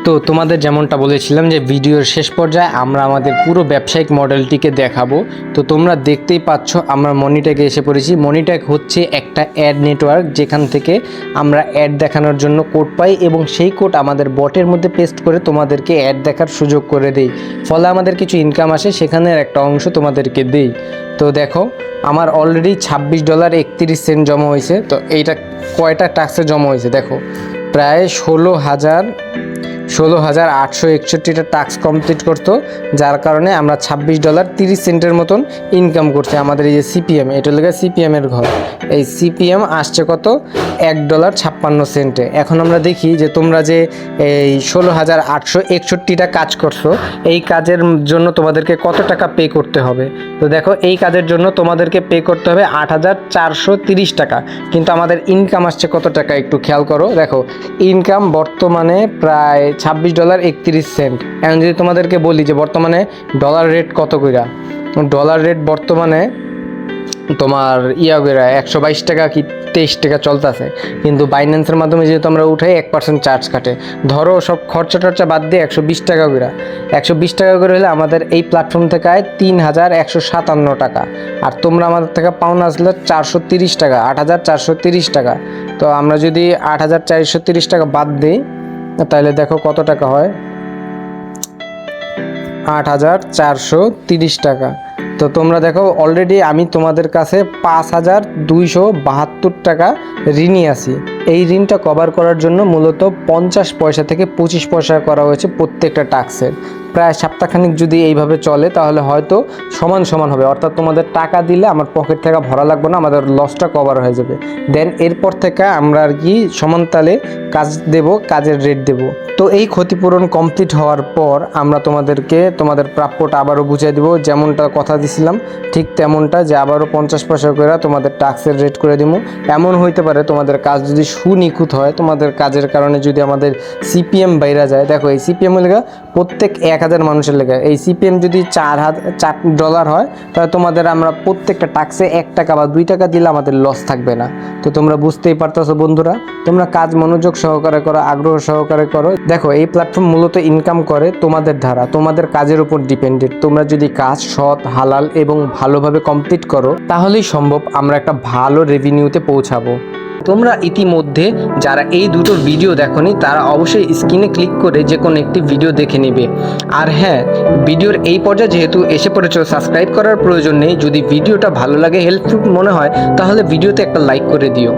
তো তোমাদের যেমনটা বলেছিলাম যে ভিডিওর শেষ পর্যায়ে আমরা আমাদের পুরো ব্যবসায়িক মডেলটিকে দেখাবো। তো তোমরা দেখতেই পাচ্ছ আমরা মনিটেকে এসে পড়েছি। মনিটেক হচ্ছে একটা অ্যাড নেটওয়ার্ক যেখান থেকে আমরা অ্যাড দেখানোর জন্য কোড পাই এবং সেই কোড আমাদের বটের মধ্যে পেস্ট করে তোমাদেরকে অ্যাড দেখার সুযোগ করে দেই, ফলে আমাদের কিছু ইনকাম আসে, সেখানের একটা অংশ তোমাদেরকে দেই। তো দেখো আমার অলরেডি $26.31 জমা হয়েছে। তো এইটা কয়টা টাস্কে জমা হয়েছে দেখো, প্রায় 16,861টা টাস্ক কমপ্লিট করতো, যার কারণে আমরা $26.30 মতন ইনকাম করছি। আমাদের এই যে সিপিএম, এটা লেগে সিপিএমের ঘর, এই সিপিএম আসছে কত, $1.56। এখন আমরা দেখি যে তোমরা যে এই 16,861টা কাজ করছো, এই কাজের জন্য তোমাদেরকে কত টাকা পে করতে হবে। তো দেখো এই কাজের জন্য তোমাদেরকে পে করতে হবে $8,430 টাকা, কিন্তু আমাদের ইনকাম আসছে কত টাকা একটু খেয়াল করো। দেখো ইনকাম বর্তমানে প্রায় $26.31। এখন যদি তোমাদেরকে বলি যে বর্তমানে ডলার রেট কত কইরা, ডলার রেট বর্তমানে তোমার কইরা 122 টাকা কি 23 টাকা চলতেছে, কিন্তু বাইন্যান্সের মাধ্যমে যেহেতু আমরা উঠাই 1% চার্জ কাটে। ধরো সব খরচা টরচা বাদ দিয়ে 120 টাকা করে, 120 টাকা করে হলে আমাদের এই প্ল্যাটফর্ম থেকে আয় $3,157 টাকা। আর তোমরা আমাদের থেকে পাওনা আসলে 430 টাকা, 8,430 টাকা। তো আমরা যদি 8,430 টাকা বাদ দিই তাহলে দেখো কত টাকা হয়, 8,430 টাকা। তো তোমরা দেখো অলরেডি আমি তোমাদের কাছে 5,272 টাকা ঋণই আছি। এই ঋণটা কভার করার জন্য মূলত 50 পয়সা থেকে 25 পয়সা করা হয়েছে প্রত্যেকটা টাস্কের। প্রায় সপ্তাহখানিক যদি এইভাবে চলে তাহলে হয়তো সমান সমান হবে, অর্থাৎ তোমাদের টাকা দিলে আমার পকেট থেকে ভরা লাগবে না, আমাদের লসটা কভার হয়ে যাবে। দেন এরপর থেকে আমরা আর কি সমান তালে কাজ দেব, কাজের রেট দেব। তো এই ক্ষতিপূরণ কমপ্লিট হওয়ার পর আমরা তোমাদেরকে তোমাদের প্রাপ্যটা আবারও বুঝিয়ে দেবো, যেমনটা কথা দিছিলাম ঠিক তেমনটা, যে আবারও 50 পয়সা করে তোমাদের টাস্কের রেট করে দিব। এমন হইতে পারে তোমাদের কাজ যদি সুনিখুঁত হয়, তোমাদের কাজের কারণে যদি আমাদের সিপিএম বাইরা যায়, দেখো এই সিপিএম লেখা প্রত্যেক 1,000 মানুষের লেখা, এই সিপিএম যদি $4 হয় তাহলে তোমাদের আমরা প্রত্যেকটা টাস্কে 1 টাকা বা 2 টাকা দিলে আমাদের লস থাকবে না। তো তোমরা বুঝতেই পারতেছো বন্ধুরা, তোমরা কাজ মনোযোগ সহকারে করো, আগ্রহ সহকারে করো। দেখো এই প্ল্যাটফর্ম মূলত ইনকাম করে তোমাদের দ্বারা, তোমাদের কাজের উপর ডিপেন্ডেন্ট। তোমরা যদি কাজ সৎ, হালাল এবং ভালোভাবে কমপ্লিট করো তাহলেই সম্ভব আমরা একটা ভালো রেভিনিউতে পৌঁছাবো। তোমরা ইতিমধ্যে যারা এই দুটো ভিডিও দেখোনি তারা অবশ্যই স্ক্রিনে ক্লিক করে যে কোনো একটি ভিডিও দেখে নেবে। আর হ্যাঁ, ভিডিওর এই পর্যায়ে যেহেতু এসে পড়েছো, সাবস্ক্রাইব করার প্রয়োজন নেই। যদি ভিডিওটা ভালো লাগে, হেল্পফুল মনে হয়, তাহলে ভিডিওতে একটা লাইক করে দিও।